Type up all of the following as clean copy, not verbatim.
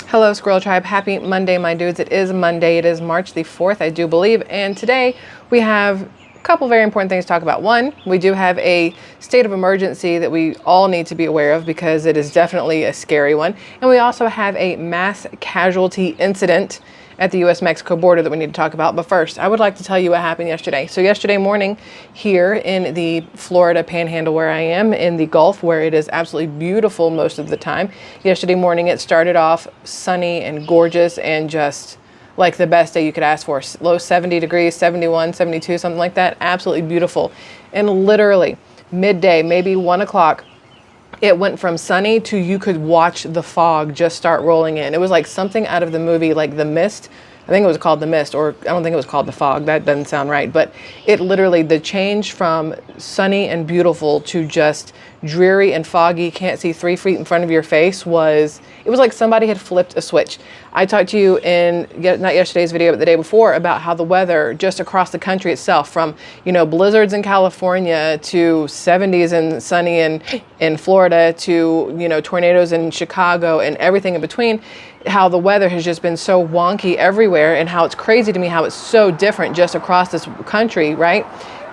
Hello, Squirrel Tribe. Happy Monday, my dudes. It is Monday. It is March the 4th, I do believe. And today we have a couple very important things to talk about. One, we do have a state of emergency that we all need to be aware of because it is definitely a scary one. And we also have a mass casualty incident at the U.S.-Mexico border that we need to talk about. But first, I would like to tell you what happened yesterday. So yesterday morning here in the Florida Panhandle where I am, in the Gulf, where it is absolutely beautiful most of the time. Yesterday morning, it started off sunny and gorgeous and just like the best day you could ask for. Low 70 degrees, 71, 72, something like that. Absolutely beautiful. And literally midday, maybe 1 o'clock, it went from sunny to you could watch the fog just start rolling in. It was like something out of the movie, like The Mist. I think it was called The Mist, or I don't think it was called The Fog. That doesn't sound right. But it literally, the change from sunny and beautiful to just dreary and foggy, can't see 3 feet in front of your face it was like somebody had flipped a switch. I talked to you in, not yesterday's video, but the day before, about how the weather just across the country itself, from, blizzards in California to 70s and sunny in Florida to, tornadoes in Chicago and everything in between, how the weather has just been so wonky everywhere, and how it's crazy to me how it's so different just across this country, right?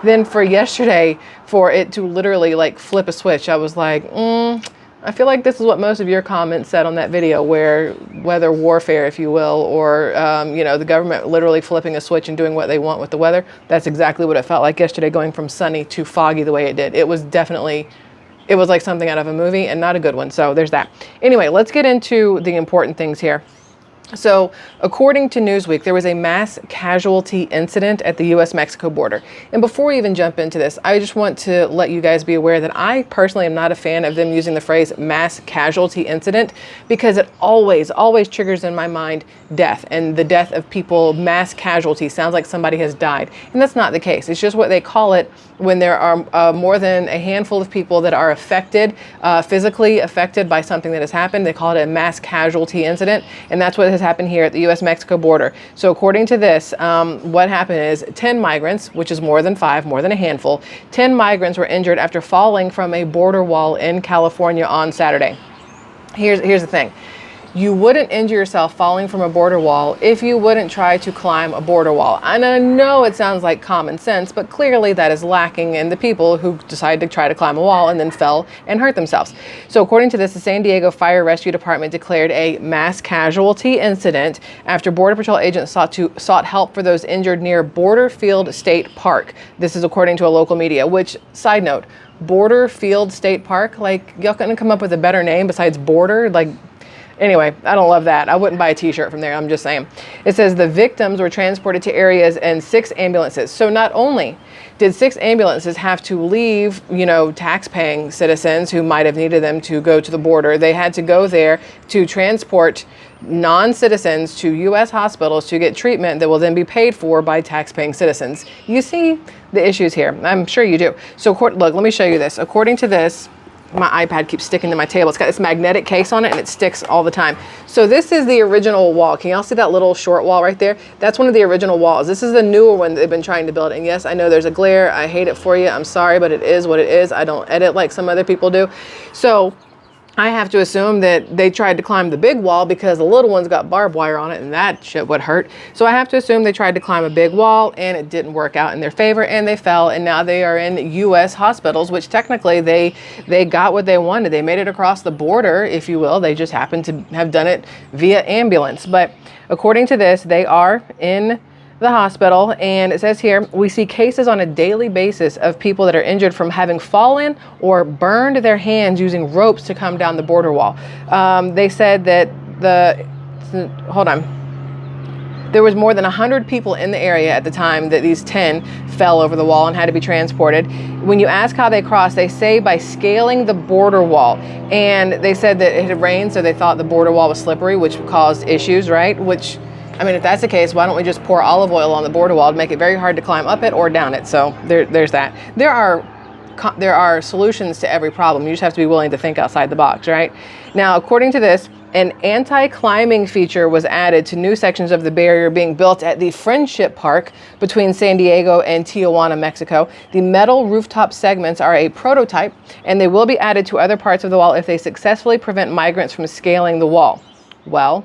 Then for yesterday, for it to literally like flip a switch, I was like, I feel like this is what most of your comments said on that video, where weather warfare, if you will, or, the government literally flipping a switch and doing what they want with the weather. That's exactly what it felt like yesterday, going from sunny to foggy the way it did. It was like something out of a movie, and not a good one. So there's that. Anyway, let's get into the important things here. So according to Newsweek, there was a mass casualty incident at the U.S.-Mexico border. And before we even jump into this, I just want to let you guys be aware that I personally am not a fan of them using the phrase mass casualty incident, because it always triggers in my mind death, and the death of people. Mass casualty sounds like somebody has died. And that's not the case. It's just what they call it when there are more than a handful of people that are affected, physically affected by something that has happened. They call it a mass casualty incident. And that's what has happened here at the U.S.-Mexico border. So according to this, what happened is 10 migrants, which is more than 5, more than a handful, 10 migrants were injured after falling from a border wall in California on Saturday. Here's the thing. You wouldn't injure yourself falling from a border wall if you wouldn't try to climb a border wall. And I know it sounds like common sense, but clearly that is lacking in the people who decide to try to climb a wall and then fell and hurt themselves. So according to this, the San Diego Fire Rescue Department declared a mass casualty incident after Border Patrol agents sought help for those injured near Borderfield State Park. This is according to a local media, which, side note, Borderfield State Park, like, y'all couldn't come up with a better name besides Border? Like, anyway, I don't love that. I wouldn't buy a t-shirt from there. I'm just saying. It says the victims were transported to areas in 6 ambulances. So not only did 6 ambulances have to leave, tax-paying citizens who might have needed them to go to the border, they had to go there to transport non-citizens to U.S. hospitals to get treatment that will then be paid for by tax-paying citizens. You see the issues here. I'm sure you do. So look, let me show you this. According to this, my iPad keeps sticking to my table. It's got this magnetic case on it, and it sticks all the time. So this is the original wall. Can y'all see that little short wall right there? That's one of the original walls. This is the newer one that they've been trying to build. And yes, I know there's a glare. I hate it for you. I'm sorry, but it is what it is. I don't edit like some other people do. So I have to assume that they tried to climb the big wall because the little one's got barbed wire on it, and that shit would hurt. So I have to assume they tried to climb a big wall, and it didn't work out in their favor, and they fell, and now they are in U.S. hospitals, which technically they got what they wanted. They made it across the border, if you will. They just happened to have done it via ambulance. But according to this, they are in the hospital, and it says here, we see cases on a daily basis of people that are injured from having fallen or burned their hands using ropes to come down the border wall. They said that there was more than 100 people in the area at the time that these 10 fell over the wall and had to be transported. When you ask how they crossed, they say by scaling the border wall. And they said that it had rained, so they thought the border wall was slippery, which caused issues, right? Which, I mean, if that's the case, why don't we just pour olive oil on the border wall to make it very hard to climb up it or down it? So there's that. There are solutions to every problem. You just have to be willing to think outside the box, right? Now, according to this, an anti-climbing feature was added to new sections of the barrier being built at the Friendship Park between San Diego and Tijuana, Mexico. The metal rooftop segments are a prototype, and they will be added to other parts of the wall if they successfully prevent migrants from scaling the wall. Well,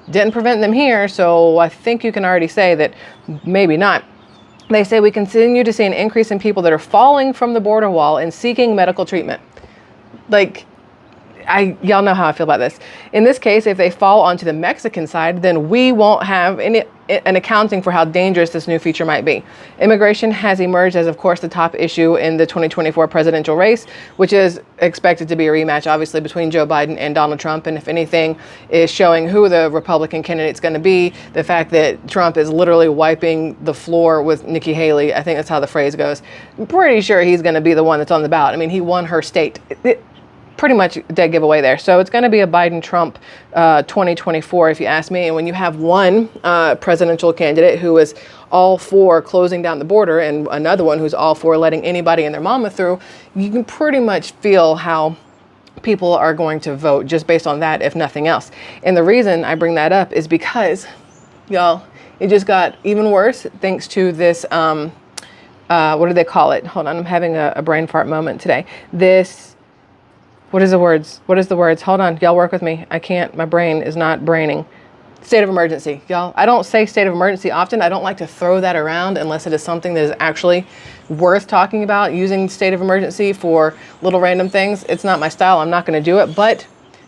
Didn't prevent them here, so I think you can already say that maybe not. They say we continue to see an increase in people that are falling from the border wall and seeking medical treatment. Like, y'all know how I feel about this. In this case, if they fall onto the Mexican side, then we won't have an accounting for how dangerous this new feature might be. Immigration has emerged as, of course, the top issue in the 2024 presidential race, which is expected to be a rematch, obviously, between Joe Biden and Donald Trump. And if anything is showing who the Republican candidate's going to be, the fact that Trump is literally wiping the floor with Nikki Haley, I think that's how the phrase goes. I'm pretty sure he's going to be the one that's on the ballot. I mean, he won her state. Pretty much dead giveaway there. So it's going to be a Biden-Trump 2024, if you ask me. And when you have one presidential candidate who is all for closing down the border and another one who's all for letting anybody and their mama through, you can pretty much feel how people are going to vote just based on that, if nothing else. And the reason I bring that up is because, y'all, it just got even worse thanks to this, what do they call it? Hold on, I'm having a brain fart moment today. What is the words? Hold on. Y'all work with me. I can't. My brain is not braining. State of emergency. Y'all, I don't say state of emergency often. I don't like to throw that around unless it is something that is actually worth talking about, using state of emergency for little random things. It's not my style. I'm not going to do it. But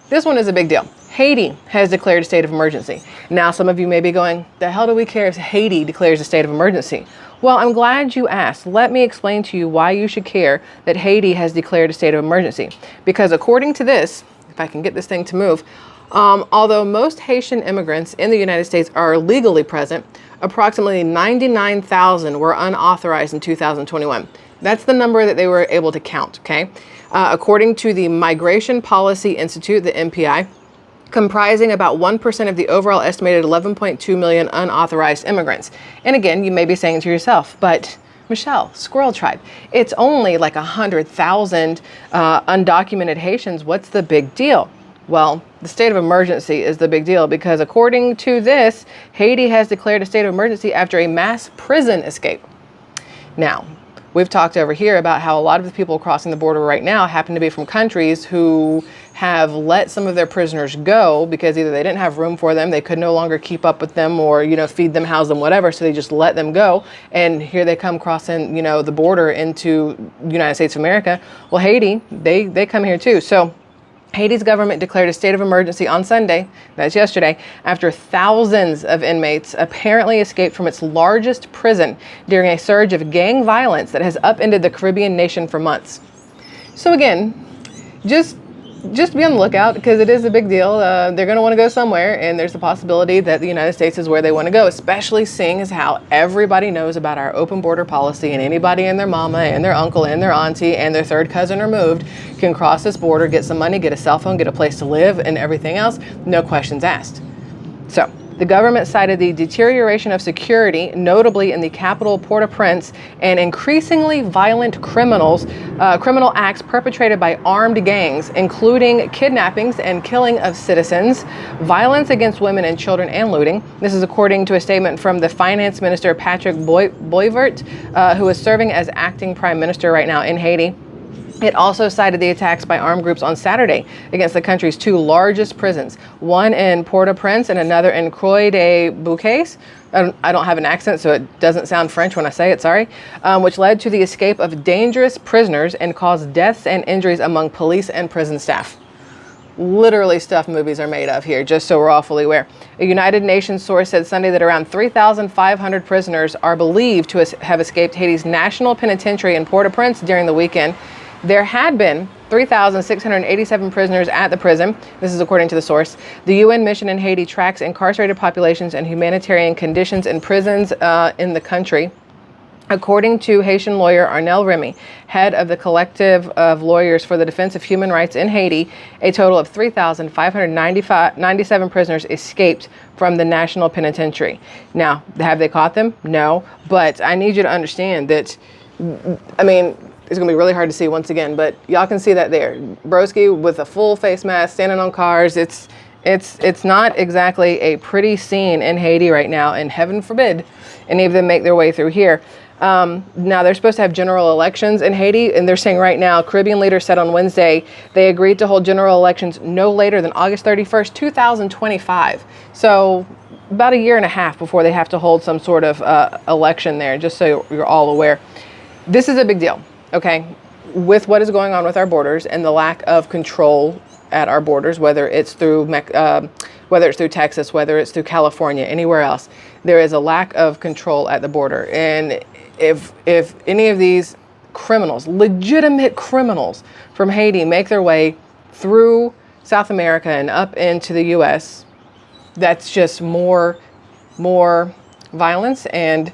this one is a big deal. Haiti has declared a state of emergency. Now, some of you may be going, the hell do we care if Haiti declares a state of emergency? Well, I'm glad you asked. Let me explain to you why you should care that Haiti has declared a state of emergency. Because according to this, if I can get this thing to move, although most Haitian immigrants in the United States are legally present, approximately 99,000 were unauthorized in 2021. That's the number that they were able to count, okay? According to the Migration Policy Institute, the MPI, comprising about 1% of the overall estimated 11.2 million unauthorized immigrants. And again, you may be saying to yourself, but Michelle, SquirrelTribe, it's only like 100,000 undocumented Haitians. What's the big deal? Well, the state of emergency is the big deal because according to this, Haiti has declared a state of emergency after a mass prison escape. Now, we've talked over here about how a lot of the people crossing the border right now happen to be from countries who have let some of their prisoners go because either they didn't have room for them, they could no longer keep up with them, or, feed them, house them, whatever. So they just let them go. And here they come crossing, the border into the United States of America. Well, Haiti, they come here too. So Haiti's government declared a state of emergency on Sunday, that's yesterday, after thousands of inmates apparently escaped from its largest prison during a surge of gang violence that has upended the Caribbean nation for months. So again, just be on the lookout because it is a big deal. They're going to want to go somewhere, and there's the possibility that the United States is where they want to go, especially seeing as how everybody knows about our open border policy, and anybody and their mama and their uncle and their auntie and their third cousin removed can cross this border, get some money, get a cell phone, get a place to live, and everything else, no questions asked. So the government cited the deterioration of security, notably in the capital Port-au-Prince, and increasingly violent criminal acts perpetrated by armed gangs, including kidnappings and killing of citizens, violence against women and children, and looting. This is according to a statement from the Finance Minister, Patrick Boivert, who is serving as acting prime minister right now in Haiti. It also cited the attacks by armed groups on Saturday against the country's two largest prisons, one in Port-au-Prince and another in Croix des Bouquets. I don't have an accent, so it doesn't sound French when I say it, sorry, which led to the escape of dangerous prisoners and caused deaths and injuries among police and prison staff. Literally stuff movies are made of here, just so we're all fully aware. A United Nations source said Sunday that around 3,500 prisoners are believed to have escaped Haiti's national penitentiary in Port-au-Prince during the weekend. There had been 3,687 prisoners at the prison. This is according to the source. The UN mission in Haiti tracks incarcerated populations and humanitarian conditions in prisons in the country. According to Haitian lawyer Arnel Remy, head of the collective of lawyers for the defense of human rights in Haiti, a total of 3,597 prisoners escaped from the national penitentiary. Now, have they caught them? No, but I need you to understand that, it's going to be really hard to see once again, but y'all can see that there. Broski with a full face mask, standing on cars. It's not exactly a pretty scene in Haiti right now, and heaven forbid any of them make their way through here. Now they're supposed to have general elections in Haiti, and they're saying right now, Caribbean leaders said on Wednesday they agreed to hold general elections no later than August 31st, 2025. So about a year and a half before they have to hold some sort of election there, just so you're all aware. This is a big deal, okay? With what is going on with our borders and the lack of control at our borders, whether it's through Texas, whether it's through California, anywhere else, there is a lack of control at the border. And if any of these criminals, legitimate criminals from Haiti, make their way through South America and up into the U.S., that's just more violence and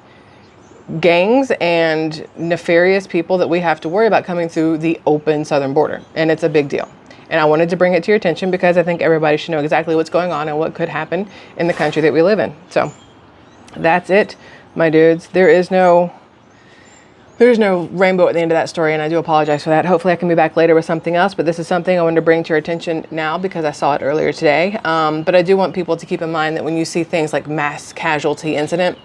gangs and nefarious people that we have to worry about coming through the open southern border. And it's a big deal. And I wanted to bring it to your attention because I think everybody should know exactly what's going on and what could happen in the country that we live in. So that's it, my dudes. There's no rainbow at the end of that story, and I do apologize for that. Hopefully I can be back later with something else, but this is something I wanted to bring to your attention now because I saw it earlier today. But I do want people to keep in mind that when you see things like mass casualty incident,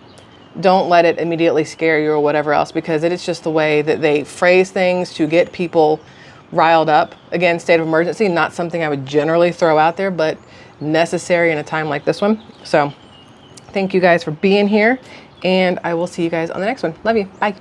don't let it immediately scare you or whatever else, because it is just the way that they phrase things to get people riled up. Again, state of emergency, not something I would generally throw out there, but necessary in a time like this one. So thank you guys for being here, and I will see you guys on the next one. Love you. Bye.